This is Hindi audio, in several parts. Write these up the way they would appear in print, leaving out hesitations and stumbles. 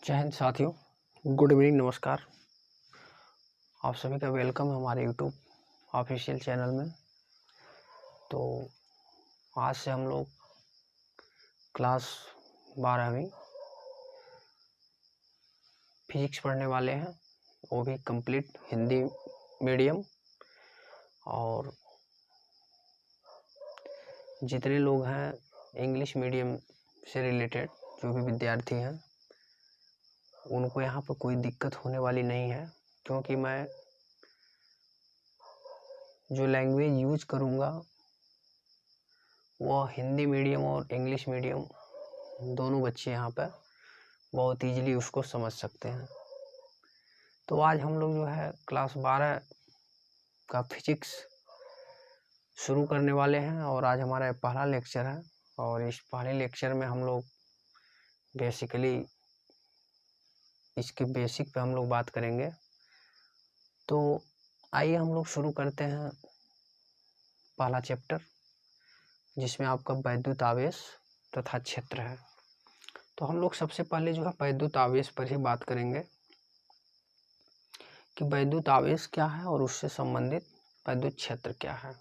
जय हिंद साथियों, गुड इवनिंग, नमस्कार। आप सभी का वेलकम है हमारे यूट्यूब ऑफिशियल चैनल में। तो आज से हम लोग क्लास 12वीं फिजिक्स पढ़ने वाले हैं, वो भी कंप्लीट हिंदी मीडियम। और जितने लोग हैं इंग्लिश मीडियम से रिलेटेड जो भी विद्यार्थी हैं उनको यहाँ पर कोई दिक्कत होने वाली नहीं है, क्योंकि मैं जो लैंग्वेज यूज करूँगा वह हिंदी मीडियम और इंग्लिश मीडियम दोनों बच्चे यहाँ पर बहुत ईजीली उसको समझ सकते हैं। तो आज हम लोग जो है क्लास 12 का फिजिक्स शुरू करने वाले हैं और आज हमारा पहला लेक्चर है। और इस पहले लेक्चर में हम लोग बेसिकली इसके बेसिक पे हम लोग बात करेंगे। तो आइए हम लोग शुरू करते हैं पहला चैप्टर, जिसमें आपका वैद्युत आवेश तथा क्षेत्र है। तो हम लोग सबसे पहले जो है वैद्युत आवेश पर ही बात करेंगे कि वैद्युत आवेश क्या है और उससे संबंधित वैद्युत क्षेत्र क्या है।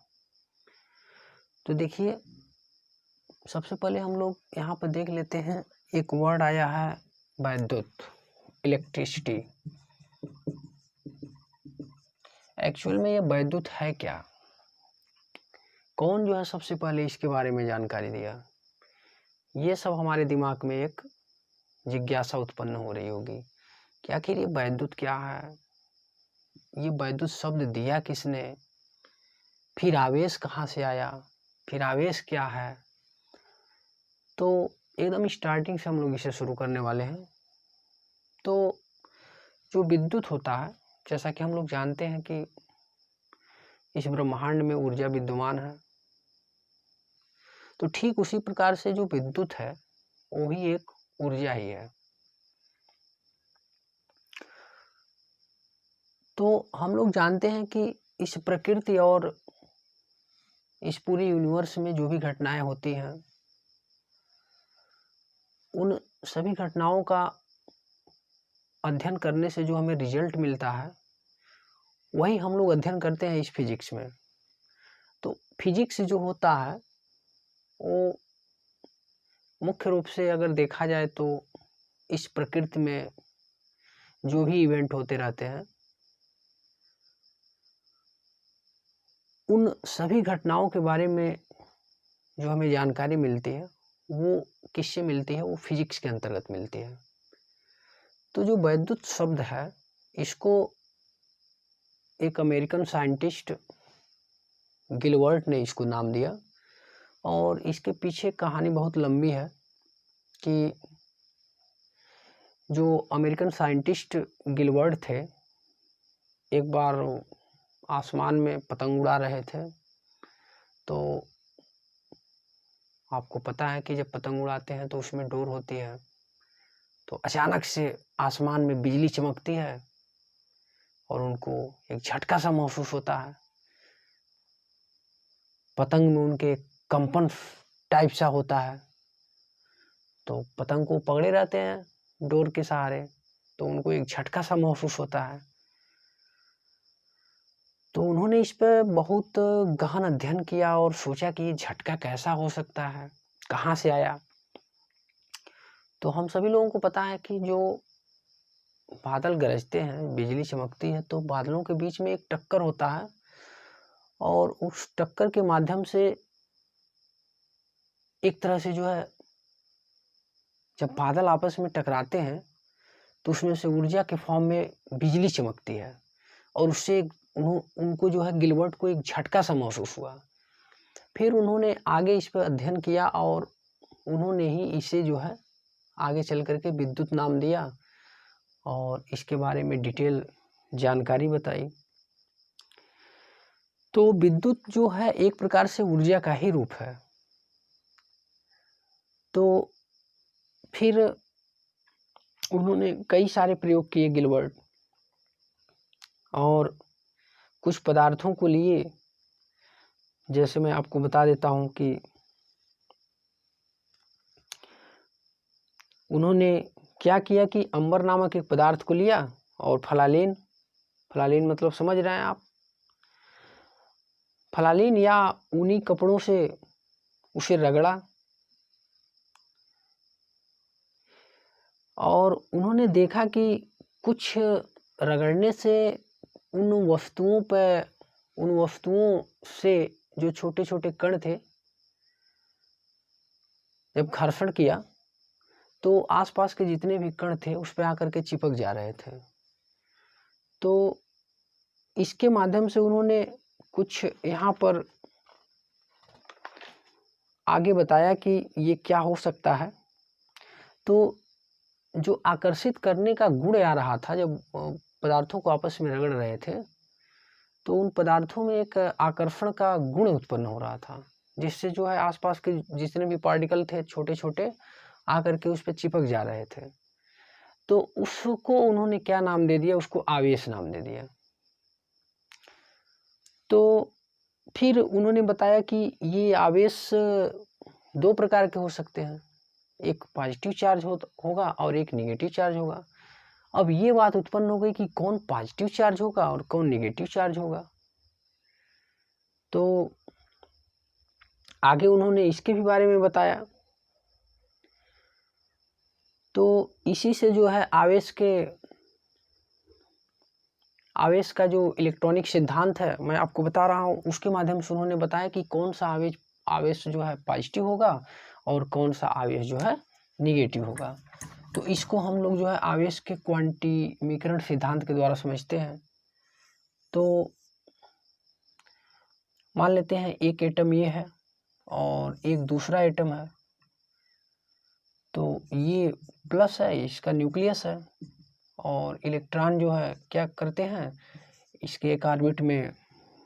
तो देखिए, सबसे पहले हम लोग यहाँ पर देख लेते हैं, एक वर्ड आया है वैद्युत, इलेक्ट्रिसिटी। एक्चुअल में ये वैद्युत है क्या? कौन जो है सबसे पहले इसके बारे में जानकारी दिया? ये सब हमारे दिमाग में एक जिज्ञासा उत्पन्न हो रही होगी कि आखिर ये वैद्युत क्या है, ये वैद्युत शब्द दिया किसने, फिर आवेश कहाँ से आया, फिर आवेश क्या है। तो एकदम स्टार्टिंग से हम लोग इसे शुरू करने वाले हैं। तो जो विद्युत होता है, जैसा कि हम लोग जानते हैं कि इस ब्रह्मांड में ऊर्जा विद्यमान है, तो ठीक उसी प्रकार से जो विद्युत है वो भी एक ऊर्जा ही है। तो हम लोग जानते हैं कि इस प्रकृति और इस पूरे यूनिवर्स में जो भी घटनाएं होती हैं, उन सभी घटनाओं का अध्ययन करने से जो हमें रिजल्ट मिलता है वही हम लोग अध्ययन करते हैं इस फिजिक्स में। तो फिजिक्स जो होता है वो मुख्य रूप से अगर देखा जाए तो इस प्रकृति में जो भी इवेंट होते रहते हैं उन सभी घटनाओं के बारे में जो हमें जानकारी मिलती है वो किससे मिलती है? वो फिजिक्स के अंतर्गत मिलती है। तो जो वैद्युत शब्द है इसको एक अमेरिकन साइंटिस्ट गिलबर्ट ने इसको नाम दिया, और इसके पीछे कहानी बहुत लंबी है कि जो अमेरिकन साइंटिस्ट गिलबर्ट थे, एक बार आसमान में पतंग उड़ा रहे थे। तो आपको पता है कि जब पतंग उड़ाते हैं तो उसमें डोर होती है, तो अचानक से आसमान में बिजली चमकती है और उनको एक झटका सा महसूस होता है। पतंग में उनके कंपन टाइप सा होता है, तो पतंग को पकड़े रहते हैं डोर के सहारे, तो उनको एक झटका सा महसूस होता है। तो उन्होंने इस पर बहुत गहन अध्ययन किया और सोचा कि ये झटका कैसा हो सकता है, कहाँ से आया। तो हम सभी लोगों को पता है कि जो बादल गरजते हैं, बिजली चमकती है, तो बादलों के बीच में एक टक्कर होता है और उस टक्कर के माध्यम से एक तरह से जो है जब बादल आपस में टकराते हैं तो उसमें से ऊर्जा के फॉर्म में बिजली चमकती है, और उससे उनको जो है गिलबर्ट को एक झटका सा महसूस हुआ। फिर उन्होंने आगे इस पर अध्ययन किया और उन्होंने ही इसे जो है आगे चल करके विद्युत नाम दिया और इसके बारे में डिटेल जानकारी बताई। तो विद्युत जो है एक प्रकार से ऊर्जा का ही रूप है। तो फिर उन्होंने कई सारे प्रयोग किए गिलबर्ट, और कुछ पदार्थों को लिए, जैसे मैं आपको बता देता हूं कि उन्होंने क्या किया कि अंबर नामक एक पदार्थ को लिया और फलालीन, फलालीन मतलब समझ रहे हैं आप, फलालीन या ऊनी कपड़ों से उसे रगड़ा और उन्होंने देखा कि कुछ रगड़ने से उन वस्तुओं से जो छोटे छोटे कण थे, जब घर्षण किया तो आसपास के जितने भी कण थे उस पर आकर के चिपक जा रहे थे। तो इसके माध्यम से उन्होंने कुछ यहाँ पर आगे बताया कि ये क्या हो सकता है। तो जो आकर्षित करने का गुण आ रहा था, जब पदार्थों को आपस में रगड़ रहे थे तो उन पदार्थों में एक आकर्षण का गुण उत्पन्न हो रहा था, जिससे जो है आसपास के जितने भी पार्टिकल थे छोटे छोटे आकर के उस पर चिपक जा रहे थे। तो उसको उन्होंने क्या नाम दे दिया, उसको आवेश नाम दे दिया। तो फिर उन्होंने बताया कि ये आवेश दो प्रकार के हो सकते हैं, एक पॉजिटिव चार्ज होगा और एक नेगेटिव चार्ज होगा। अब ये बात उत्पन्न हो गई कि कौन पॉजिटिव चार्ज होगा और कौन नेगेटिव चार्ज होगा। तो आगे उन्होंने इसके भी बारे में बताया। तो इसी से जो है आवेश का जो इलेक्ट्रॉनिक सिद्धांत है मैं आपको बता रहा हूँ, उसके माध्यम से उन्होंने बताया कि कौन सा आवेश जो है पॉजिटिव होगा और कौन सा आवेश जो है निगेटिव होगा। तो इसको हम लोग जो है आवेश के क्वांटिमीकरण सिद्धांत के द्वारा समझते हैं। तो मान लेते हैं एक एटम ये है और एक दूसरा एटम है, तो ये प्लस है, इसका न्यूक्लियस है और इलेक्ट्रॉन जो है क्या करते हैं, इसके एक ऑर्बिट में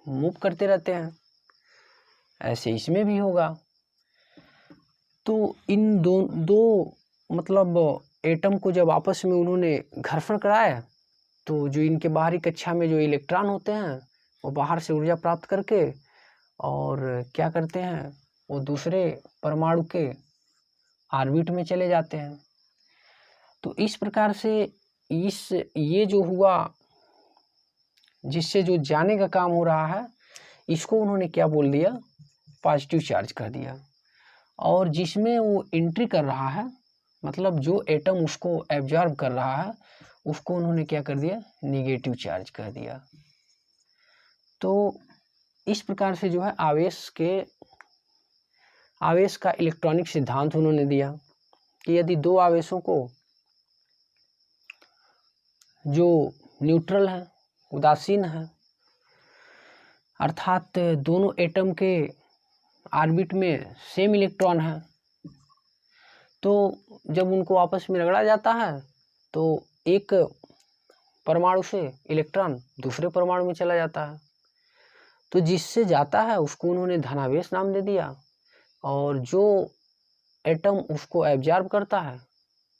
मूव करते रहते हैं। ऐसे इसमें भी होगा। तो इन दो मतलब एटम को जब आपस में उन्होंने घर्षण कराया तो जो इनके बाहरी कक्षा में जो इलेक्ट्रॉन होते हैं वो बाहर से ऊर्जा प्राप्त करके और क्या करते हैं, वो दूसरे परमाणु के ऑर्बिट में चले जाते हैं। तो इस प्रकार से ये जो हुआ, जिससे जो जाने का काम हो रहा है, इसको उन्होंने क्या बोल दिया, पॉजिटिव चार्ज कर दिया। और जिसमें वो एंट्री कर रहा है, मतलब जो एटम उसको एब्जॉर्ब कर रहा है, उसको उन्होंने क्या कर दिया, निगेटिव चार्ज कर दिया। तो इस प्रकार से जो है आवेश का इलेक्ट्रॉनिक सिद्धांत उन्होंने दिया कि यदि दो आवेशों को जो न्यूट्रल है, उदासीन है, अर्थात दोनों एटम के ऑर्बिट में सेम इलेक्ट्रॉन है, तो जब उनको आपस में रगड़ा जाता है तो एक परमाणु से इलेक्ट्रॉन दूसरे परमाणु में चला जाता है। तो जिससे जाता है उसको उन्होंने धनावेश नाम दे दिया और जो एटम उसको एब्जॉर्ब करता है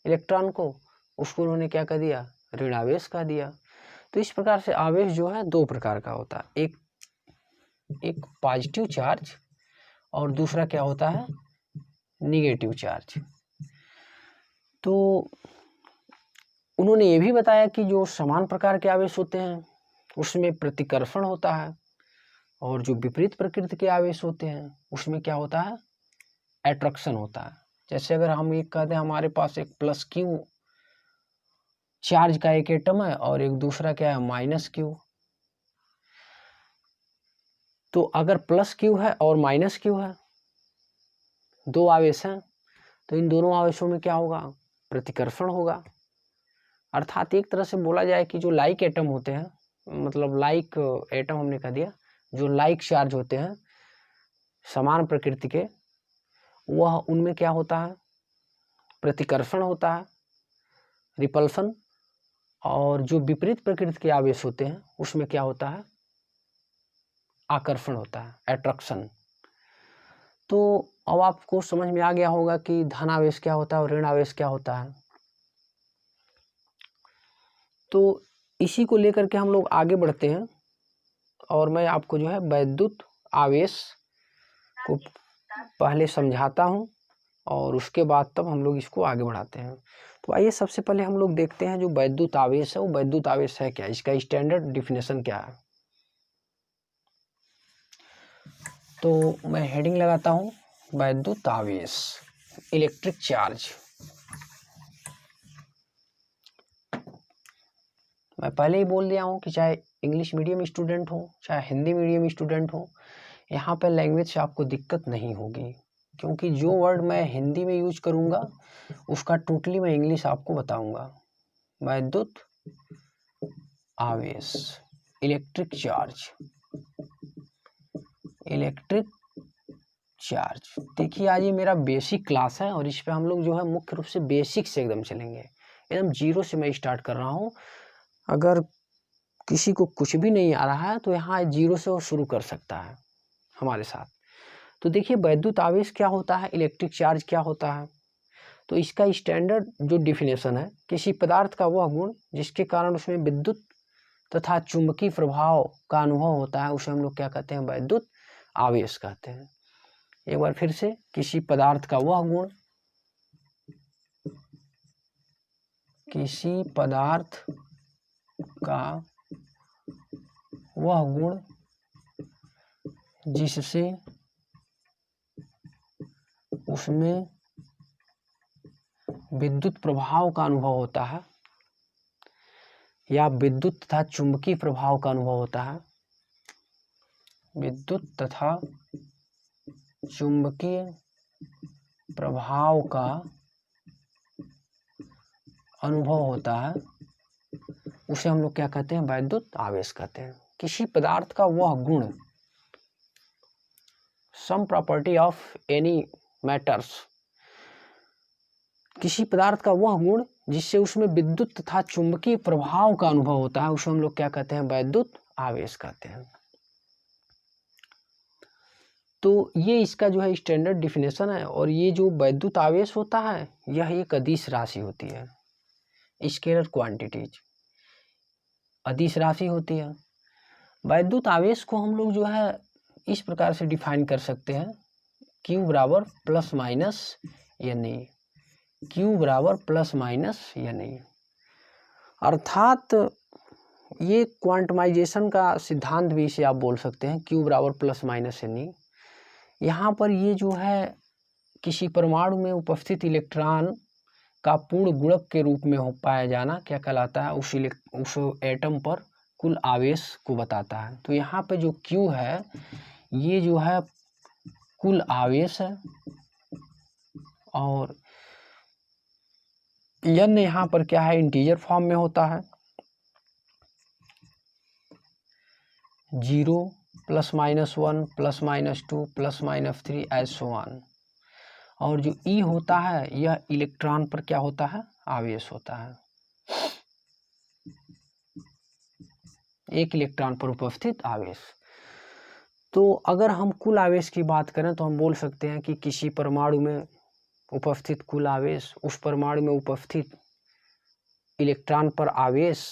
इलेक्ट्रॉन को, उसको उन्होंने क्या कर दिया, ऋणावेश कह दिया। तो इस प्रकार से आवेश जो है दो प्रकार का होता है, एक पॉजिटिव चार्ज और दूसरा क्या होता है, निगेटिव चार्ज। तो उन्होंने ये भी बताया कि जो समान प्रकार के आवेश होते हैं उसमें प्रतिकर्षण होता है और जो विपरीत प्रकृति के आवेश होते हैं उसमें क्या होता है, एट्रैक्शन होता है। जैसे अगर हम ये कहते हैं हमारे पास एक प्लस क्यू चार्ज का एक एटम है और एक दूसरा क्या है, माइनस क्यू। तो अगर प्लस क्यू है और माइनस क्यू है, दो आवेश हैं, तो इन दोनों आवेशों में क्या होगा, प्रतिकर्षण होगा। अर्थात एक तरह से बोला जाए कि जो लाइक एटम होते हैं, मतलब लाइक एटम हमने कह दिया, जो लाइक चार्ज होते हैं समान प्रकृति के, वह उनमें क्या होता है, प्रतिकर्षण होता है, रिपल्सन। और जो विपरीत प्रकृति के आवेश होते हैं उसमें क्या होता है, आकर्षण होता है, एट्रैक्शन। तो अब आपको समझ में आ गया होगा कि धनावेश क्या होता है और ऋणावेश क्या होता है। तो इसी को लेकर के हम लोग आगे बढ़ते हैं और मैं आपको जो है वैद्युत आवेश को पहले समझाता हूँ, और उसके बाद तब हम लोग इसको आगे बढ़ाते हैं। तो आइए सबसे पहले हम लोग देखते हैं जो वैद्युत आवेश है वो वैद्युत आवेश है क्या, इसका स्टैंडर्ड डिफिनेशन क्या है। तो मैं हेडिंग लगाता हूँ वैद्युत आवेश, इलेक्ट्रिक चार्ज। मैं पहले ही बोल दिया हूँ कि चाहे इंग्लिश मीडियम स्टूडेंट हो चाहे हिंदी मीडियम स्टूडेंट हो, यहाँ पर लैंग्वेज से आपको दिक्कत नहीं होगी, क्योंकि जो वर्ड मैं हिंदी में यूज करूँगा उसका टोटली मैं इंग्लिश आपको बताऊँगा। वैद्युत आवेश, इलेक्ट्रिक चार्ज, इलेक्ट्रिक चार्ज। देखिए आज ये मेरा बेसिक क्लास है और इस पे हम लोग जो है मुख्य रूप से बेसिक से एकदम चलेंगे, एकदम जीरो से मैं स्टार्ट कर रहा हूँ। अगर किसी को कुछ भी नहीं आ रहा है तो यहाँ जीरो से वो शुरू कर सकता है हमारे साथ। तो देखिए वैद्युत आवेश क्या होता है, इलेक्ट्रिक चार्ज क्या होता है। तो इसका स्टैंडर्ड जो डिफिनेशन है, किसी पदार्थ का वह गुण जिसके कारण उसमें विद्युत तथा चुंबकीय प्रभाव का अनुभव होता है, उसे हम लोग क्या कहते हैं, वैद्युत आवेश कहते हैं। एक बार फिर से, किसी पदार्थ का वह गुण, किसी पदार्थ का वह गुण जिससे उसमें विद्युत प्रभाव का अनुभव होता है या विद्युत तथा चुंबकीय प्रभाव का अनुभव होता है, विद्युत तथा चुंबकीय प्रभाव का अनुभव होता है, उसे हम लोग क्या कहते हैं, वैद्युत आवेश कहते हैं। किसी पदार्थ का वह गुण, sum property of any matters, किसी पदार्थ का वह गुण जिससे उसमें विद्युत तथा चुंबकीय प्रभाव का अनुभव होता है, उसे हम लोग क्या कहते हैं, वैद्युत आवेश कहते हैं। तो ये इसका जो है स्टैंडर्ड डिफिनेशन है। और ये जो वैद्युत आवेश होता है यह एक अदिश राशि होती है, स्केलर क्वांटिटीज अदिश राशि होती है। वैद्युत आवेश को हम लोग जो है इस प्रकार से डिफाइन कर सकते हैं, Q बराबर प्लस माइनस यानी Q बराबर प्लस माइनस यानी, अर्थात ये क्वांटमाइजेशन का सिद्धांत भी इसे आप बोल सकते हैं, Q बराबर प्लस माइनस यानी। यहाँ पर ये जो है किसी परमाणु में उपस्थित इलेक्ट्रॉन का पूर्ण गुणक के रूप में हो पाया जाना क्या कहलाता है, उस एटम पर कुल आवेश को बताता है। तो यहाँ पे जो Q है ये जो है कुल आवेश है और N यहाँ पर क्या है, इंटीजर फॉर्म में होता है, 0 plus minus 1 plus minus 2 plus minus 3 एज सो ऑन। और जो E होता है यह इलेक्ट्रॉन पर क्या होता है, आवेश होता है, एक इलेक्ट्रॉन पर उपस्थित आवेश। तो अगर हम कुल आवेश की बात करें तो हम बोल सकते हैं कि किसी परमाणु में उपस्थित कुल आवेश उस परमाणु में उपस्थित इलेक्ट्रॉन पर आवेश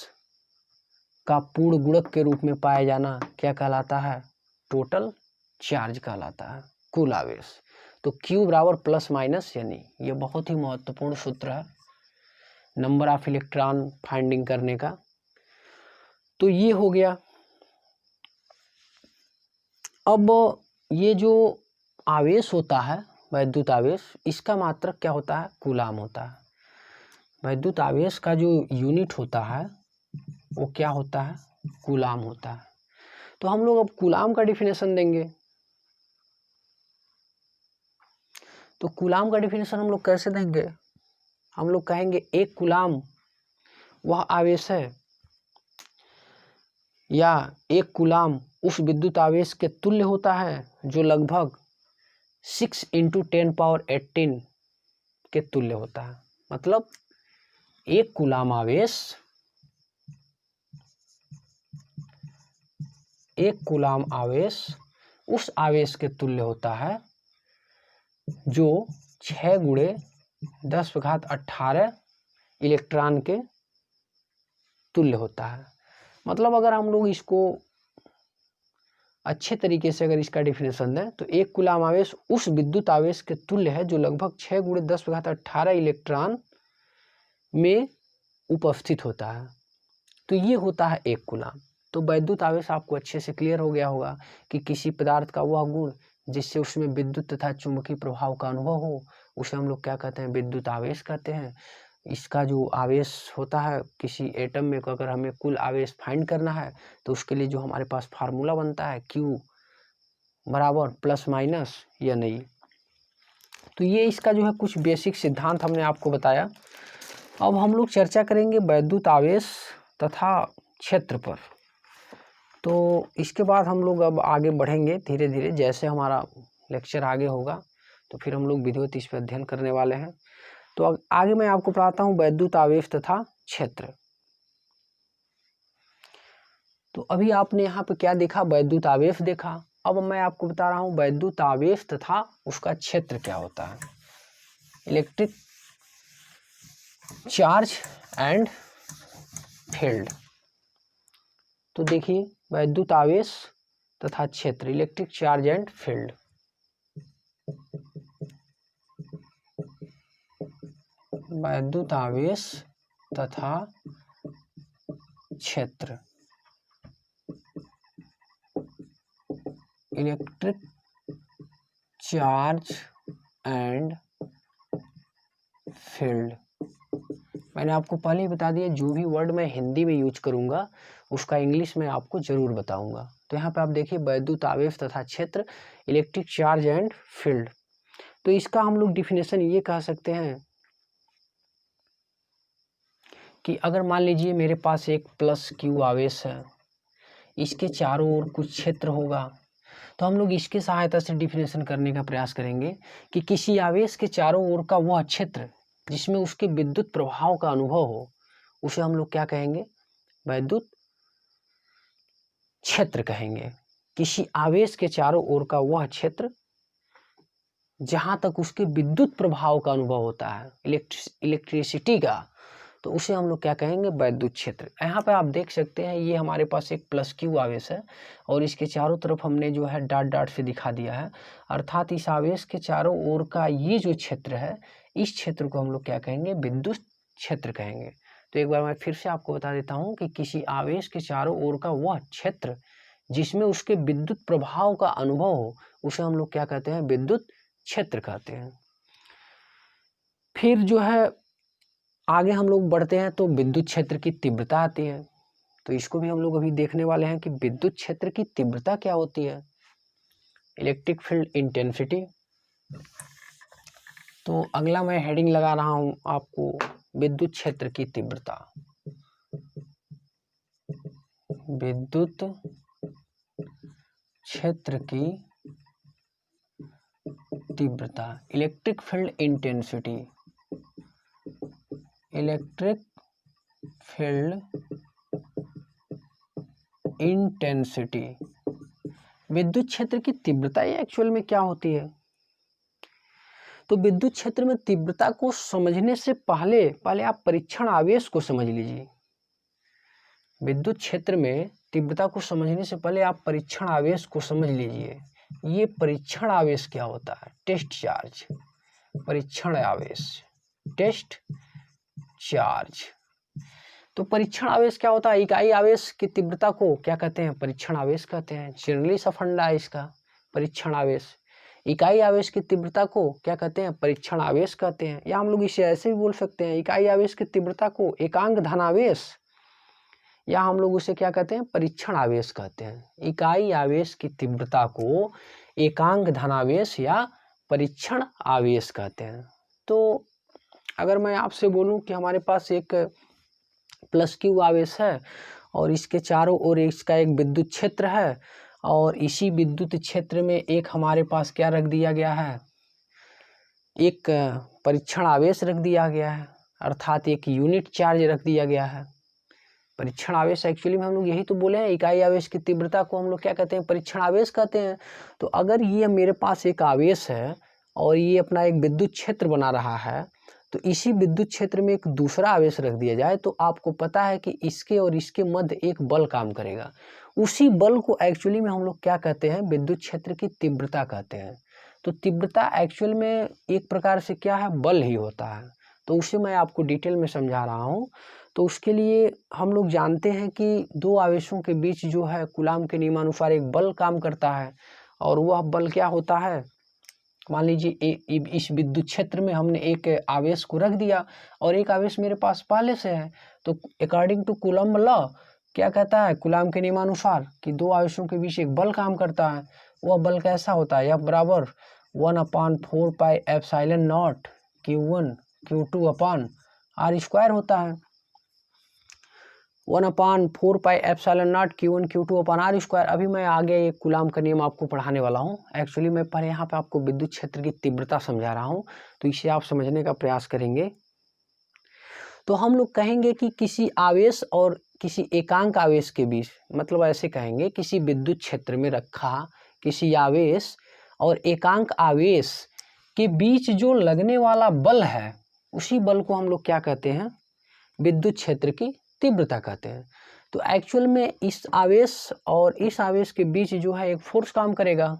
का पूर्ण गुणक के रूप में पाया जाना क्या कहलाता है, टोटल चार्ज कहलाता है, कुल आवेश। तो Q बराबर प्लस माइनस यानी, ये बहुत ही महत्वपूर्ण सूत्र है नंबर ऑफ इलेक्ट्रॉन फाइंडिंग करने का। तो ये हो गया। अब ये जो आवेश होता है वैद्युत आवेश, इसका मात्रक क्या होता है, कूलाम होता है। वैद्युत आवेश का जो यूनिट होता है वो क्या होता है, कूलाम होता है। तो हम लोग अब कूलाम का डिफिनेशन देंगे। तो कूलाम का डिफिनेशन हम लोग कैसे देंगे, हम लोग कहेंगे एक कूलाम वह आवेश है या एक कूलाम उस विद्युत आवेश के तुल्य होता है जो लगभग 6 × 10⁻18 के तुल्य होता है। मतलब एक कूलाम आवेश, एक कूलाम आवेश उस आवेश के तुल्य होता है जो 6 × 10⁻18 इलेक्ट्रॉन के तुल्य होता है। मतलब अगर हम लोग इसको अच्छे तरीके से अगर इसका डिफिनेशन दें तो एक कूलाम आवेश उस विद्युत आवेश के तुल्य है जो लगभग 6 × 10⁻18 इलेक्ट्रॉन में उपस्थित होता है। तो ये होता है एक कूलाम। तो वैद्युत आवेश आपको अच्छे से क्लियर हो गया होगा कि किसी पदार्थ का वह गुण जिससे उसमें विद्युत तथा चुंबकीय प्रभाव का अनुभव हो, उसे हम लोग क्या कहते हैं, विद्युत आवेश कहते हैं। इसका जो आवेश होता है किसी एटम में, अगर हमें कुल आवेश फाइंड करना है तो उसके लिए जो हमारे पास फार्मूला बनता है Q बराबर प्लस माइनस या नहीं। तो ये इसका जो है कुछ बेसिक सिद्धांत हमने आपको बताया। अब हम लोग चर्चा करेंगे वैद्युत आवेश तथा क्षेत्र पर। तो इसके बाद हम लोग अब आगे बढ़ेंगे धीरे धीरे, जैसे हमारा लेक्चर आगे होगा तो फिर हम लोग विधिवत इस पर अध्ययन करने वाले हैं। तो अब आगे मैं आपको पढ़ाता हूँ वैद्युत आवेश तथा क्षेत्र। तो अभी आपने यहाँ पे क्या देखा, वैद्युत आवेश देखा। अब मैं आपको बता रहा हूँ वैद्युत आवेश तथा उसका क्षेत्र क्या होता है, इलेक्ट्रिक चार्ज एंड फील्ड। तो देखिए वैद्युत आवेश तथा क्षेत्र, इलेक्ट्रिक चार्ज एंड फील्ड। वैद्युत आवेश तथा क्षेत्र, इलेक्ट्रिक चार्ज एंड फील्ड। मैंने आपको पहले ही बता दिया, जो भी वर्ड मैं हिंदी में यूज करूंगा उसका इंग्लिश में आपको जरूर बताऊंगा। तो यहाँ पे आप देखिए वैद्युत आवेश तथा क्षेत्र, इलेक्ट्रिक चार्ज एंड फील्ड। तो इसका हम लोग डिफिनेशन ये कह सकते हैं कि अगर मान लीजिए मेरे पास एक प्लस Q आवेश है, इसके चारों ओर कुछ क्षेत्र होगा, तो हम लोग इसके सहायता से डिफिनेशन करने का प्रयास करेंगे कि किसी आवेश के चारों ओर का वह क्षेत्र जिसमें उसके विद्युत प्रभाव का अनुभव हो, उसे हम लोग क्या कहेंगे, वैद्युत क्षेत्र कहेंगे। किसी आवेश के चारों ओर का वह क्षेत्र जहां तक उसके विद्युत प्रभाव का अनुभव होता है, इलेक्ट्रिसिटी का, तो उसे हम लोग क्या कहेंगे, वैद्युत क्षेत्र। यहाँ पे आप देख सकते हैं ये हमारे पास एक प्लस Q आवेश है और इसके चारों तरफ हमने जो है डॉट डॉट से दिखा दिया है, अर्थात इस आवेश के चारों ओर का ये जो क्षेत्र है, इस क्षेत्र को हम लोग क्या कहेंगे, विद्युत क्षेत्र कहेंगे। तो एक बार मैं फिर से आपको बता देता हूँ कि किसी आवेश के चारों ओर का वह क्षेत्र जिसमें उसके विद्युत प्रभाव का अनुभव हो, उसे हम लोग क्या कहते हैं, विद्युत क्षेत्र कहते हैं। फिर जो है आगे हम लोग बढ़ते हैं तो विद्युत क्षेत्र की तीव्रता आती है। तो इसको भी हम लोग अभी देखने वाले हैं कि विद्युत क्षेत्र की तीव्रता क्या होती है, इलेक्ट्रिक फील्ड इंटेंसिटी। तो अगला मैं हेडिंग लगा रहा हूं आपको, विद्युत क्षेत्र की तीव्रता। विद्युत क्षेत्र की तीव्रता, electric field intensity, electric field intensity. विद्युत क्षेत्र की तीव्रता ये एक्चुअल में क्या होती है। तो विद्युत क्षेत्र में तीव्रता को समझने से पहले आप परीक्षण आवेश को समझ लीजिए। विद्युत क्षेत्र में तीव्रता को समझने से पहले आप परीक्षण आवेश को समझ लीजिए। ये परीक्षण आवेश क्या होता है, टेस्ट चार्ज, परीक्षण आवेश, टेस्ट चार्ज। तो परीक्षण आवेश क्या होता है, इकाई आवेश की तीव्रता को क्या कहते हैं, परीक्षण आवेश कहते हैं। जनरली सा फंडा है इसका, परीक्षण आवेश। इकाई आवेश की तीव्रता को क्या कहते हैं, परीक्षण आवेश कहते हैं। या हम लोग इसे ऐसे भी बोल सकते हैं, इकाई आवेश की तीव्रता को एकांक धनावेश, या हम लोग उसे क्या कहते हैं, परीक्षण आवेश कहते हैं। इकाई आवेश की तीव्रता को एकांक धनावेश या परीक्षण आवेश कहते हैं। तो अगर मैं आपसे बोलूं कि हमारे पास एक प्लस Q आवेश है और इसके चारों ओर इसका एक विद्युत क्षेत्र है, और इसी विद्युत क्षेत्र में एक हमारे पास क्या रख दिया गया है, एक परीक्षण आवेश रख दिया गया है, अर्थात एक यूनिट चार्ज रख दिया गया है। परीक्षण आवेश एक्चुअली में हम लोग यही तो बोले हैं, इकाई आवेश की तीव्रता को हम लोग क्या कहते हैं, परीक्षण आवेश कहते हैं। तो अगर ये मेरे पास एक आवेश है और ये अपना एक विद्युत क्षेत्र बना रहा है, तो इसी विद्युत क्षेत्र में एक दूसरा आवेश रख दिया जाए तो आपको पता है कि इसके और इसके मध्य एक बल काम करेगा। उसी बल को एक्चुअली में हम लोग क्या कहते हैं, विद्युत क्षेत्र की तीव्रता कहते हैं। तो तीव्रता एक्चुअल में एक प्रकार से क्या है, बल ही होता है। तो उसे मैं आपको डिटेल में समझा रहा हूँ। तो उसके लिए हम लोग जानते हैं कि दो आवेशों के बीच जो है कूलाम के नियमानुसार एक बल काम करता है, और वह बल क्या होता है, मान लीजिए इस विद्युत क्षेत्र में हमने एक आवेश को रख दिया और एक आवेश मेरे पास पहले से है। तो अकॉर्डिंग टू कूलम लॉ क्या कहता है, कूलाम के नियमानुसार कि दो आवेशों के बीच एक बल काम करता है। वह बल कैसा होता है, F बराबर 1/4πε0 Q1 Q2 upon R square होता है। 1/4πε0 Q1 Q2 upon R square. अभी मैं आगे एक कूलाम का नियम आपको पढ़ाने वाला हूँ। एक्चुअली मैं पहले यहाँ पे आपको विद्युत क्षेत्र की तीव्रता समझा रहा हूँ, तो इसे आप समझने का प्रयास करेंगे। तो हम लोग कहेंगे कि किसी आवेश और किसी एकांक आवेश के बीच, मतलब ऐसे कहेंगे किसी विद्युत क्षेत्र में रखा किसी आवेश और एकांक आवेश के बीच जो लगने वाला बल है, उसी बल को हम लोग क्या कहते हैं, विद्युत क्षेत्र की तीव्रता कहते हैं। तो एक्चुअल में इस आवेश और इस आवेश के बीच जो है एक फोर्स काम करेगा,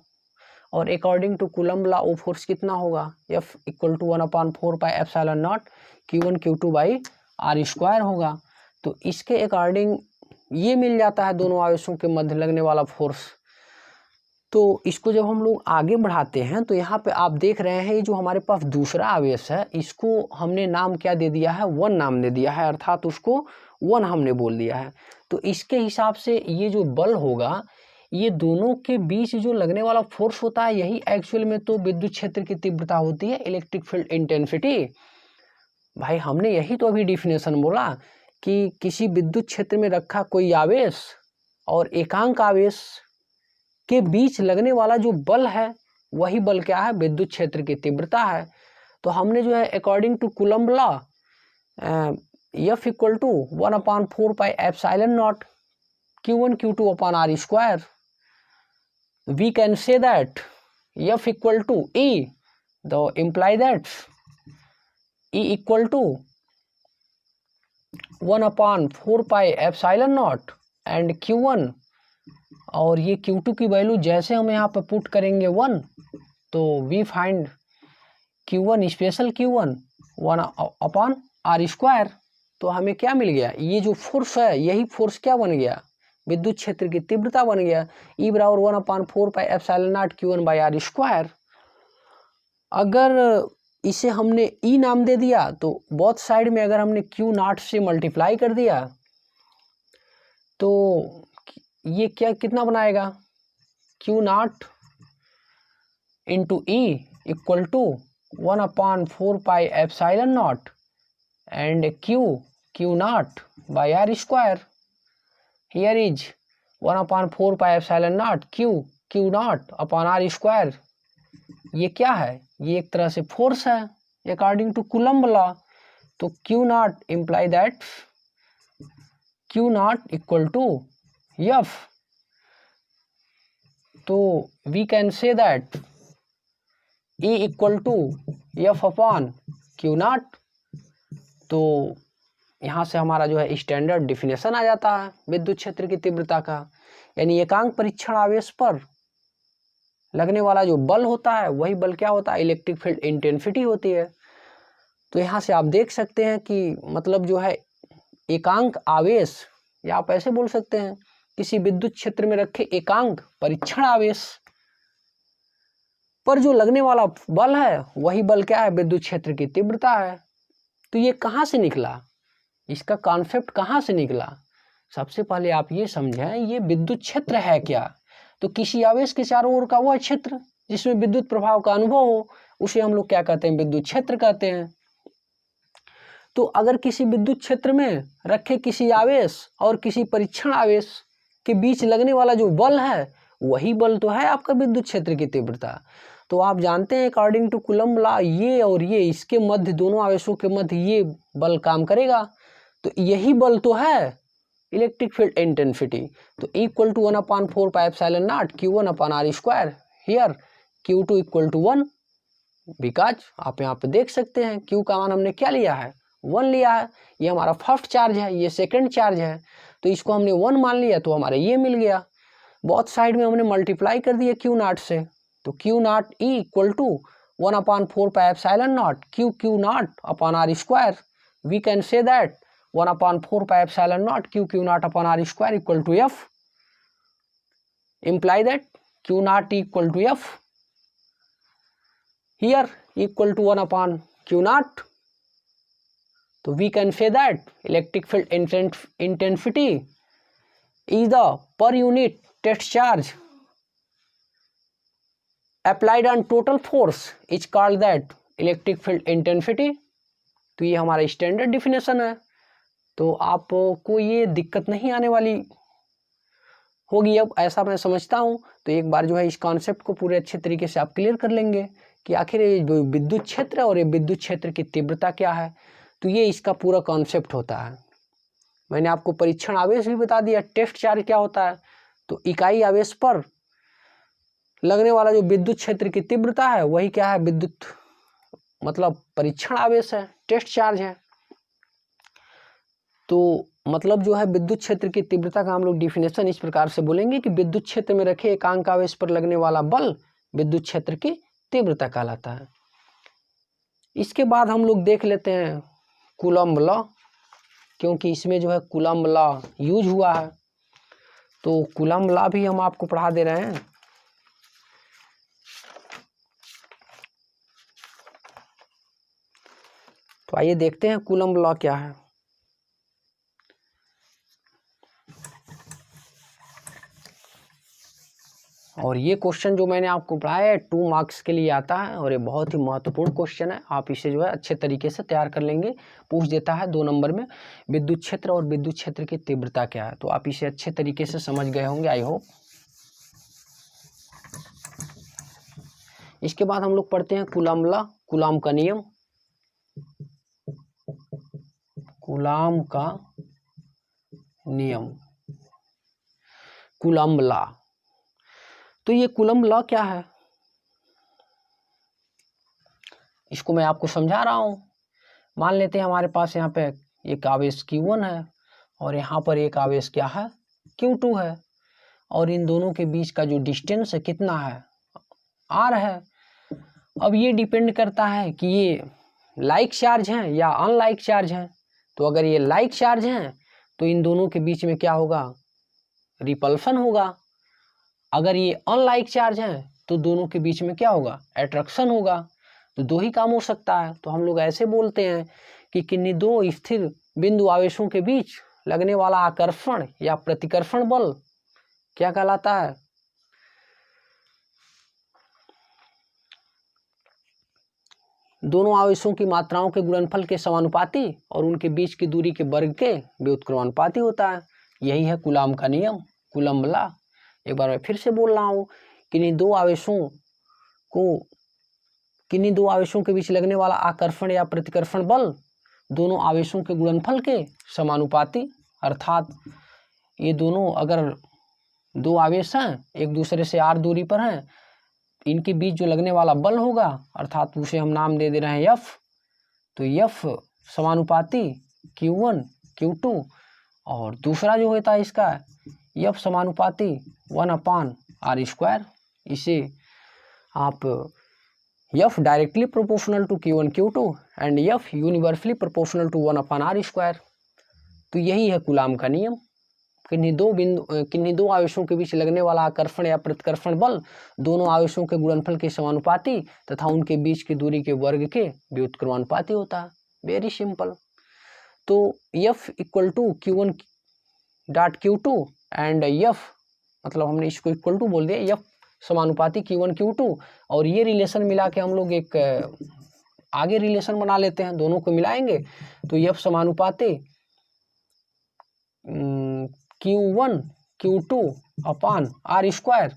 और अकॉर्डिंग टू कूलम लॉ वो फोर्स कितना होगा, F = 1/4πε0 Q1 Q2 by R square होगा। तो इसके अकॉर्डिंग ये मिल जाता है दोनों आवेशों के मध्य लगने वाला फोर्स। तो इसको जब हम लोग आगे बढ़ाते हैं तो यहाँ पे आप देख रहे हैं ये जो हमारे पास दूसरा आवेश है, इसको हमने नाम क्या दे दिया है, 1 नाम दे दिया है, अर्थात उसको 1 हमने बोल दिया है। तो इसके हिसाब से ये जो बल होगा, ये दोनों के बीच जो लगने वाला फोर्स होता है, यही एक्चुअल में तो विद्युत क्षेत्र की तीव्रता होती है, इलेक्ट्रिक फील्ड इंटेंसिटी। भाई हमने यही तो अभी डिफिनेशन बोला कि किसी विद्युत क्षेत्र में रखा कोई आवेश और एकांक आवेश के बीच लगने वाला जो बल है, वही बल क्या है, विद्युत क्षेत्र की तीव्रता है। तो हमने जो है according to coulomb law F = 1/4πε0 Q1 Q2 upon R square, we can say that F = E, the imply that E = 1/4πε0 and Q1, और ये Q2 की वैल्यू जैसे हम यहाँ पे पुट करेंगे 1, तो we find Q1 special Q1 1/R square. तो हमें क्या मिल गया, ये जो फोर्स है यही फोर्स क्या बन गया, विद्युत क्षेत्र की तीव्रता बन गया। E बराबर 1/4πε0 Q1 बाई R स्क्वायर। अगर इसे हमने E नाम दे दिया तो बोथ साइड में अगर हमने Q0 से मल्टीप्लाई कर दिया तो ये क्या कितना बनाएगा, Q0 into E = 1/4πε0 and Q0 by R square. Here is 1/4πε0 Q0 upon R square। ये क्या है, ये एक तरह से फोर्स है अकॉर्डिंग टू कूलम लॉ। तो Q0 imply that Q0 = F। तो we can say that E = F upon Q0। तो यहाँ से हमारा जो है स्टैंडर्ड डिफिनेशन आ जाता है विद्युत क्षेत्र की तीव्रता का, यानी एकांक परीक्षण आवेश पर लगने वाला जो बल होता है वही बल क्या होता है, इलेक्ट्रिक फील्ड इंटेंसिटी होती है। तो यहाँ से आप देख सकते हैं कि मतलब जो है एकांक आवेश, या आप ऐसे बोल सकते हैं किसी विद्युत क्षेत्र में रखे एकांक परीक्षण आवेश पर जो लगने वाला बल है वही बल क्या है, विद्युत क्षेत्र की तीव्रता है। तो ये कहाँ से निकला, इसका कॉन्सेप्ट कहाँ से निकला, सबसे पहले आप ये समझें ये विद्युत क्षेत्र है क्या। तो किसी आवेश के चारों ओर का वह क्षेत्र जिसमें विद्युत प्रभाव का अनुभव हो उसे हम लोग क्या कहते हैं, विद्युत क्षेत्र कहते हैं। तो अगर किसी विद्युत क्षेत्र में रखे किसी आवेश और किसी परीक्षण आवेश के बीच लगने वाला जो बल है वही बल तो है आपका विद्युत क्षेत्र की तीव्रता। तो आप जानते हैं अकॉर्डिंग टू कूलम लॉ ये और ये इसके मध्य, दोनों आवेशों के मध्य ये बल काम करेगा। तो यही बल तो है इलेक्ट्रिक फील्ड इंटेंसिटी। तो E = 1/4πε0 Q1 upon R square, here Q2 = 1 because आप यहाँ पे देख सकते हैं Q का मान हमने क्या लिया है, 1 लिया है। ये हमारा फर्स्ट चार्ज है, ये सेकंड चार्ज है, तो इसको हमने 1 मान लिया तो हमारा ये मिल गया। बहुत साइड में हमने मल्टीप्लाई कर दिया Q नॉट से, तो Q naught E equal to 1/4 pi epsilon naught Q naught upon R square. We can say that 1/4 pi epsilon naught Q naught upon R square equal to F। imply that Q naught equal to F, here equal to 1 upon Q naught. So we can say that electric field intensity is the per unit test charge applied on total force is called that electric field intensity। तो ये हमारा स्टैंडर्ड डिफिनेशन है, तो आपको ये दिक्कत नहीं आने वाली होगी अब, ऐसा मैं समझता हूँ। तो एक बार जो है इस कॉन्सेप्ट को पूरे अच्छे तरीके से आप क्लियर कर लेंगे कि आखिर ये विद्युत क्षेत्र और ये विद्युत क्षेत्र की तीव्रता क्या है। तो ये इसका पूरा कॉन्सेप्ट होता है। मैंने आपको परीक्षण आवेश भी बता दिया, टेस्ट चार्ज क्या होता है। तो इकाई आवेश पर लगने वाला जो विद्युत क्षेत्र की तीव्रता है वही क्या है, विद्युत मतलब परीक्षण आवेश है, टेस्ट चार्ज है। तो मतलब जो है विद्युत क्षेत्र की तीव्रता का हम लोग डिफिनेशन इस प्रकार से बोलेंगे कि विद्युत क्षेत्र में रखे एकांक आवेश पर लगने वाला बल विद्युत क्षेत्र की तीव्रता कहलाता है। इसके बाद हम लोग देख लेते हैं कूलम्ब लॉ, क्योंकि इसमें जो है कूलम्ब लॉ यूज हुआ है। तो कूलम्ब लॉ भी हम आपको पढ़ा दे रहे हैं। तो आइए देखते हैं कूलम्ब लॉ क्या है। और ये क्वेश्चन जो मैंने आपको पढ़ाया है 2 मार्क्स के लिए आता है और ये बहुत ही महत्वपूर्ण क्वेश्चन है। आप इसे जो है अच्छे तरीके से तैयार कर लेंगे। पूछ देता है 2 नंबर में विद्युत क्षेत्र और विद्युत क्षेत्र की तीव्रता क्या है। तो आप इसे अच्छे तरीके से समझ गए होंगे, आई होप। इसके बाद हम लोग पढ़ते हैं कूलम्ब लॉ, कूलम्ब का नियम। कूलम्ब का नियम, कूलम्ब लॉ। तो ये कूलम्ब लॉ क्या है, इसको मैं आपको समझा रहा हूं। मान लेते हैं हमारे पास यहाँ पे एक आवेश Q1 है और यहाँ पर एक आवेश क्या है, Q2 है, और इन दोनों के बीच का जो डिस्टेंस है कितना है, R है। अब ये डिपेंड करता है कि ये लाइक चार्ज हैं या अनलाइक चार्ज हैं। तो अगर ये लाइक चार्ज हैं तो इन दोनों के बीच में क्या होगा, रिपल्सन होगा। अगर ये अनलाइक चार्ज हैं तो दोनों के बीच में क्या होगा, अट्रैक्शन होगा। तो 2 ही काम हो सकता है। तो हम लोग ऐसे बोलते हैं कि किन्हीं 2 स्थिर बिंदु आवेशों के बीच लगने वाला आकर्षण या प्रतिकर्षण बल क्या कहलाता है, दोनों आवेशों की मात्राओं के गुणनफल के समानुपाती और उनके बीच की दूरी के वर्ग के व्युत्क्रमानुपाती होता है। यही है कूलम्ब का नियम, कूलम्ब लॉ। एक बार मैं फिर से बोल रहा हूँ, किन्हीं दो आवेशों के बीच लगने वाला आकर्षण या प्रतिकर्षण बल दोनों आवेशों के गुणनफल के समानुपाती, अर्थात ये दोनों अगर 2 आवेश हैं एक दूसरे से r दूरी पर हैं, इनके बीच जो लगने वाला बल होगा अर्थात उसे हम नाम दे दे रहे हैं F। तो F समानुपाती Q1 Q2, और दूसरा जो होता है इसका F समानुपाती 1/r²। इसे आप F directly proportional to Q1 Q2 and F universally proportional to 1/r²। तो यही है कूलम्ब का नियम। किन्हीं दो आवेशों के बीच लगने वाला आकर्षण या प्रतिकर्षण बल दोनों आवेशों के गुणनफल के समानुपाती तथा उनके बीच की दूरी के वर्ग के व्युत्क्रमानुपाती होता है। Very simple. तो F equal to Q1 dot Q2 and F मतलब हमने इसको इक्वल टू बोल दिया, F समानुपाती Q1 Q2, और ये रिलेशन मिला के हम लोग एक आगे रिलेशन बना लेते हैं, दोनों को मिलाएंगे तो F समानुपाती Q1 Q2 अपान r²।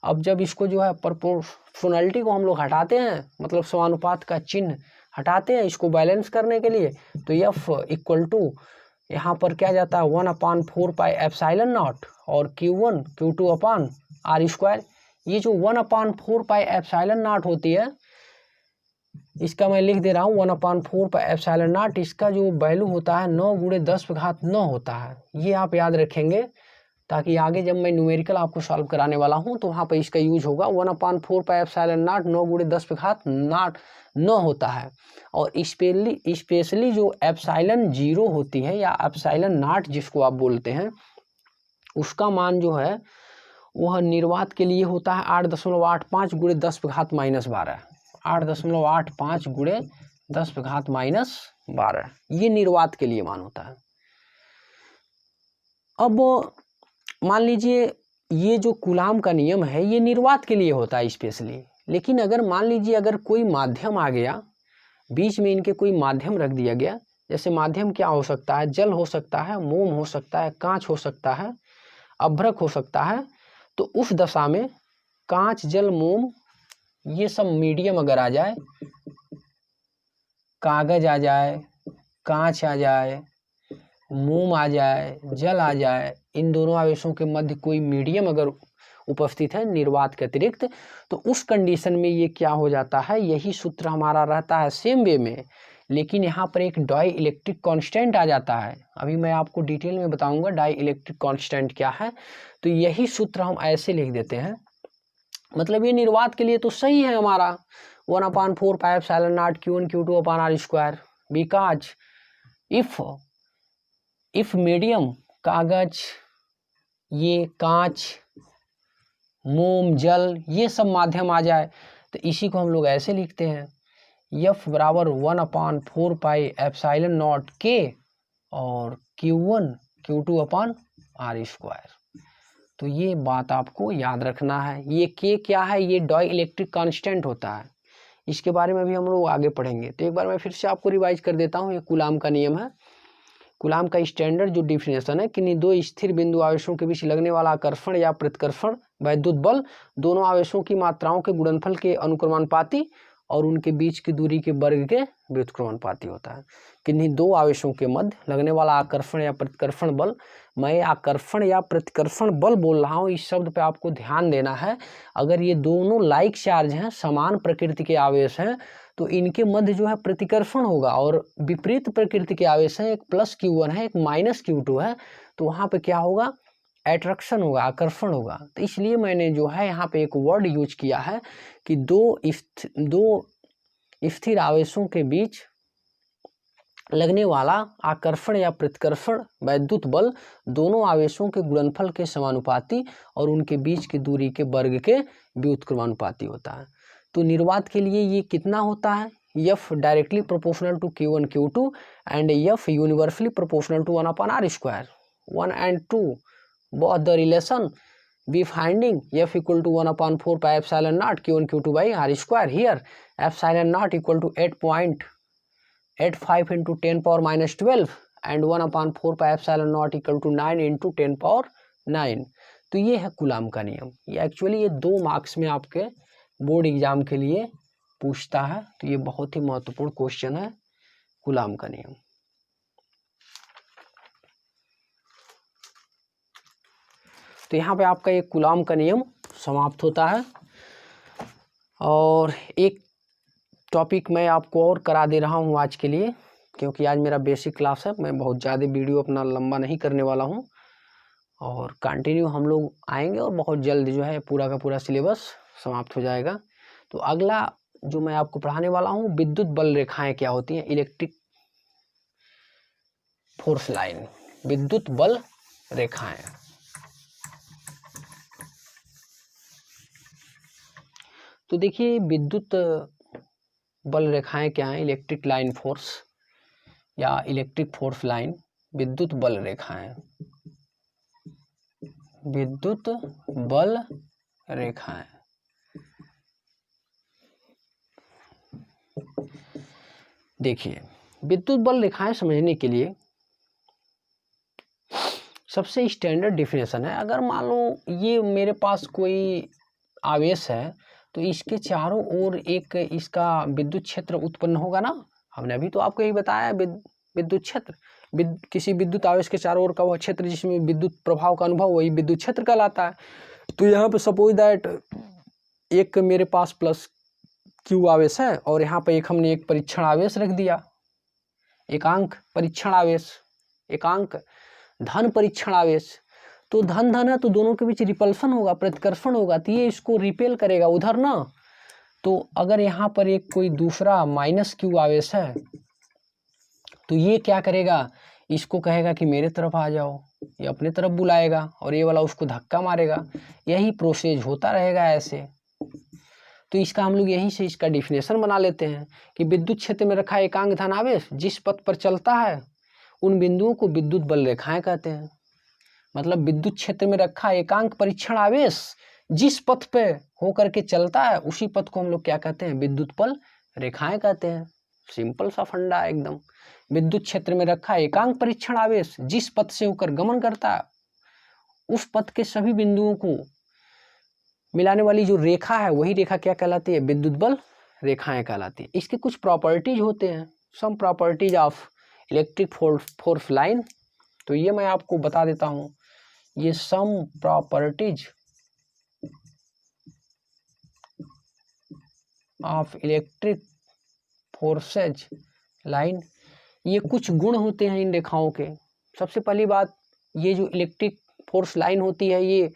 अब जब इसको जो है प्रोपोर्शनलिटी को हम लोग हटाते हैं, मतलब समानुपात का चिन्ह हटाते हैं इसको बैलेंस करने के लिए, तो F इक्वल टू यहाँ पर क्या जाता है 1/4 पाई एप्सिलॉन नॉट और Q1 Q2 अपान r²। ये जो 1/4 पाई एप्सिलॉन नॉट होती है इसका मैं लिख दे रहा हूँ 1/4 पाई एप्सिलॉन नॉट। इसका जो वैल्यू होता है 9 × 10⁻9 होता है। ये आप याद रखेंगे ताकि आगे जब मैं न्यूमेरिकल आपको सॉल्व कराने वाला हूँ तो वहाँ पर इसका यूज होगा। 1/4 पाई एप्सिलॉन नॉट 9 × 10⁻9 होता है। और स्पेशली जो एप्सिलॉन 0 होती है या एप्सिलॉन नॉट जिसको आप बोलते हैं, उसका मान जो है वह निर्वात के लिए होता है 8.85 × 10⁻−12। 8.85 × 10⁻−12 ये निर्वात के लिए मान होता है। अब मान लीजिए ये जो कूलाम का नियम है ये निर्वात के लिए होता है स्पेशली। लेकिन अगर मान लीजिए अगर कोई माध्यम आ गया, बीच में इनके कोई माध्यम रख दिया गया, जैसे माध्यम क्या हो सकता है, जल हो सकता है, मोम हो सकता है, कांच हो सकता है, अभ्रक हो सकता है, तो उस दशा में कांच, जल, मोम ये सब मीडियम अगर आ जाए, कागज आ जाए, कांच आ जाए, मोम आ जाए, जल आ जाए, इन दोनों आवेशों के मध्य कोई मीडियम अगर उपस्थित है निर्वात के अतिरिक्त, तो उस कंडीशन में ये क्या हो जाता है, यही सूत्र हमारा रहता है सेम वे में, लेकिन यहाँ पर एक डाई इलेक्ट्रिक कांस्टेंट आ जाता है। अभी मैं आपको डिटेल में बताऊंगा डाई इलेक्ट्रिक कांस्टेंट क्या है। तो यही सूत्र हम ऐसे लिख देते हैं, मतलब ये निर्वात के लिए तो सही है हमारा 1/4 pi epsilon not Q1 Q2/r², because if medium कागज, ये कांच, मोम, जल ये सब माध्यम आ जाए तो इसी को हम लोग ऐसे लिखते हैं F बराबर 1/4 पाई एप्सिलॉन नॉट K और Q1 Q2/r²। तो ये बात आपको याद रखना है। ये K क्या है, ये डाई इलेक्ट्रिक कांस्टेंट होता है। इसके बारे में भी हम लोग आगे पढ़ेंगे। तो एक बार मैं फिर से आपको रिवाइज कर देता हूँ। ये कूलाम का नियम है। कूलाम का स्टैंडर्ड जो डिफिनेशन है, किन्हीं दो स्थिर बिंदु आवेशों के बीच लगने वाला आकर्षण या प्रतिकर्षण वैद्युत बल दोनों आवेशों की मात्राओं के गुणनफल के अनुक्रमानुपाती और उनके बीच की दूरी के वर्ग के व्युत्क्रमानुपाती होता है। किन्हीं दो आवेशों के मध्य लगने वाला आकर्षण या प्रतिकर्षण बल, मैं आकर्षण या प्रतिकर्षण बल बोल रहा हूँ, इस शब्द पे आपको ध्यान देना है। अगर ये दोनों लाइक चार्ज हैं, समान प्रकृति के आवेश हैं, तो इनके मध्य जो है प्रतिकर्षण होगा। और विपरीत प्रकृति के आवेश हैं, एक +Q1 है, एक -Q2 है, तो वहाँ पे क्या होगा, एट्रैक्शन होगा, आकर्षण होगा। तो इसलिए मैंने जो है यहाँ पे एक वर्ड यूज किया है कि दो स्थिर आवेशों के बीच लगने वाला आकर्षण या प्रतिकर्षण वैद्युत बल दोनों आवेशों के गुणनफल के समानुपाती और उनके बीच की दूरी के वर्ग के व्युत्क्रमानुपाती होता है। तो निर्वात के लिए ये कितना होता है, F directly proportional to Q1 Q2 and F universally proportional to 1/r²। 1 and 2 both the relation we finding F equal to 1/4 pi epsilon naught Q1 Q2/r². Here epsilon naught equal to 8.85 into 10⁻⁻12 and 1/4 pi epsilon naught equal to 9 into 10⁻9। तो ये है कूलाम का नियम। ये एक्चुअली ये 2 मार्क्स में आपके बोर्ड एग्जाम के लिए पूछता है। तो ये बहुत ही महत्वपूर्ण क्वेश्चन है, कूलाम का नियम। तो यहाँ पे आपका ये कूलाम का नियम समाप्त होता है। और एक टॉपिक मैं आपको और करा दे रहा हूँ आज के लिए, क्योंकि आज मेरा बेसिक क्लास है। मैं बहुत ज़्यादा वीडियो अपना लंबा नहीं करने वाला हूँ और कंटिन्यू हम लोग आएंगे और बहुत जल्द जो है पूरा का पूरा सिलेबस समाप्त हो जाएगा। तो अगला जो मैं आपको पढ़ाने वाला हूँ, विद्युत बल रेखाएं क्या होती हैं, इलेक्ट्रिक फोर्स लाइन, विद्युत बल रेखाएं। तो देखिए विद्युत बल रेखाएं क्या हैं, इलेक्ट्रिक लाइन फोर्स या इलेक्ट्रिक फोर्स लाइन, विद्युत बल रेखाएं, विद्युत बल रेखाएं। देखिए विद्युत बल रेखाएं समझने के लिए सबसे स्टैंडर्ड डिफिनेशन है, अगर मान लो ये मेरे पास कोई आवेश है तो इसके चारों ओर एक इसका विद्युत क्षेत्र उत्पन्न होगा ना। हमने अभी तो आपको यही बताया, विद्युत क्षेत्र, किसी विद्युत आवेश के चारों ओर का वह क्षेत्र जिसमें विद्युत प्रभाव का अनुभव, वही विद्युत क्षेत्र कहलाता है। तो यहाँ पे सपोज दैट एक मेरे पास क्यू आवेश है और यहाँ पे एक हमने एक परीक्षण आवेश रख दिया, एकांक परीक्षण आवेश, एकांक धन परीक्षण आवेश। तो धन धन है तो दोनों के बीच रिपल्सन होगा, प्रतिकर्षण होगा, तो ये इसको रिपेल करेगा उधर ना। तो अगर यहाँ पर एक कोई दूसरा माइनस क्यू आवेश है तो ये क्या करेगा, इसको कहेगा कि मेरे तरफ आ जाओ, ये अपने तरफ बुलाएगा और ये वाला उसको धक्का मारेगा। यही प्रोसेस होता रहेगा ऐसे। तो इसका हम लोग यहीं से इसका डिफिनेशन बना लेते हैं कि विद्युत क्षेत्र में रखा एकांक धन आवेश जिस पथ पर चलता है उन बिंदुओं को विद्युत बल रेखाएं कहते हैं। मतलब विद्युत क्षेत्र में रखा एकांक परीक्षण आवेश जिस पथ पे होकर के चलता है उसी पथ को हम लोग क्या कहते हैं, विद्युत बल रेखाएं कहते हैं। सिंपल सा फंडा है एकदम। विद्युत क्षेत्र में रखा एकांक परीक्षण आवेश जिस पथ से होकर गमन करता है उस पथ के सभी बिंदुओं को मिलाने वाली जो रेखा है वही रेखा क्या कहलाती है, विद्युत बल रेखाएं कहलाती है। इसके कुछ प्रॉपर्टीज होते हैं, some properties of electric force line. तो ये मैं आपको बता देता हूँ, ये some properties of electric forces line, ये कुछ गुण होते हैं इन रेखाओं के। सबसे पहली बात, ये जो इलेक्ट्रिक फोर्स लाइन होती है ये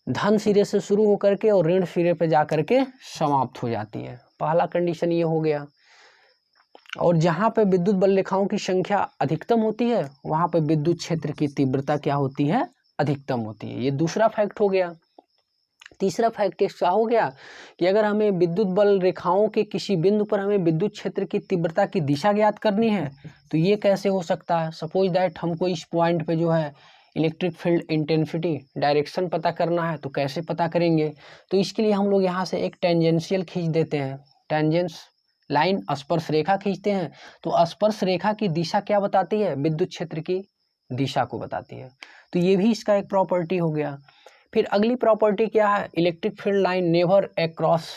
धन सिरे से शुरू होकर के और ऋण सिरे पे जा करके समाप्त हो जाती है। पहला कंडीशन ये हो गया। और जहाँ पे विद्युत बल रेखाओं की संख्या अधिकतम होती है वहाँ पे विद्युत क्षेत्र की तीव्रता क्या होती है, अधिकतम होती है। ये दूसरा फैक्ट हो गया। तीसरा फैक्ट क्या हो गया कि अगर हमें विद्युत बल रेखाओं के किसी बिंदु पर हमें विद्युत क्षेत्र की तीव्रता की दिशा ज्ञात करनी है तो ये कैसे हो सकता है। सपोज दैट हमको इस पॉइंट पे जो है इलेक्ट्रिक फील्ड इंटेंसिटी डायरेक्शन पता करना है, तो कैसे पता करेंगे। तो इसके लिए हम लोग यहाँ से एक टेंजेंशियल खींच देते हैं, टेंजेंस लाइन स्पर्श रेखा खींचते हैं। तो स्पर्श रेखा की दिशा क्या बताती है, विद्युत क्षेत्र की दिशा को बताती है। तो ये भी इसका एक प्रॉपर्टी हो गया। फिर अगली प्रॉपर्टी क्या है, electric field line never across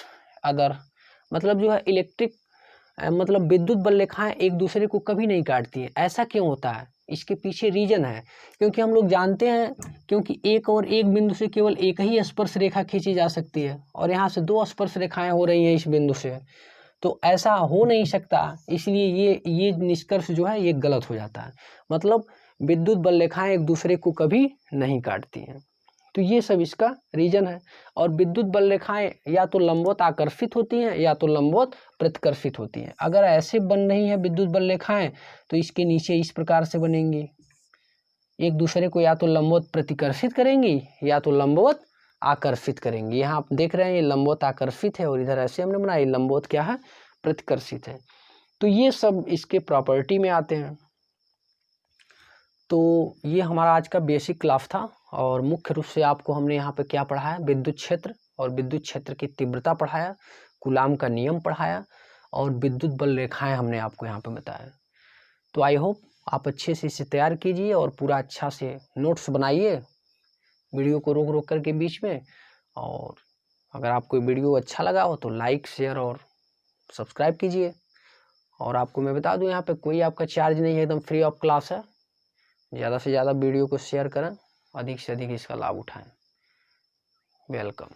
other. मतलब जो है इलेक्ट्रिक मतलब विद्युत बल रेखाएं एक दूसरे को कभी नहीं काटती हैं। ऐसा क्यों होता है, इसके पीछे रीजन है, क्योंकि हम लोग जानते हैं क्योंकि एक और एक बिंदु से केवल एक ही स्पर्श रेखा खींची जा सकती है और यहाँ से दो स्पर्श रेखाएं हो रही हैं इस बिंदु से, तो ऐसा हो नहीं सकता। इसलिए ये निष्कर्ष जो है ये गलत हो जाता है। मतलब विद्युत बल रेखाएं एक दूसरे को कभी नहीं काटती हैं। तो ये सब इसका रीजन है। और विद्युत बल रेखाएं या तो लंबवत आकर्षित होती हैं या तो लंबवत प्रतिकर्षित होती हैं। अगर ऐसे बन रही है विद्युत बल रेखाएं तो इसके नीचे इस प्रकार से बनेंगी, एक दूसरे को या तो लंबवत प्रतिकर्षित करेंगी या तो लंबवत आकर्षित करेंगी। यहाँ आप देख रहे हैं ये लंबवत आकर्षित है और इधर ऐसे हमने बनाया, लंबवत क्या है, प्रतिकर्षित है। तो ये सब इसके प्रॉपर्टी में आते हैं। तो ये हमारा आज का बेसिक क्लास था और मुख्य रूप से आपको हमने यहाँ पे क्या पढ़ाया, विद्युत क्षेत्र और विद्युत क्षेत्र की तीव्रता पढ़ाया, कूलाम का नियम पढ़ाया और विद्युत बल रेखाएं हमने आपको यहाँ पे बताया। तो आई होप आप अच्छे से इसे तैयार कीजिए और पूरा अच्छा से नोट्स बनाइए, वीडियो को रोक रोक करके बीच में। और अगर आपको वीडियो अच्छा लगा हो तो लाइक शेयर और सब्सक्राइब कीजिए। और आपको मैं बता दूं यहाँ पे कोई आपका चार्ज नहीं है, एकदम फ्री ऑफ क्लास है। ज़्यादा से ज़्यादा वीडियो को शेयर करें, अधिक से अधिक इसका लाभ उठाएं। वेलकम।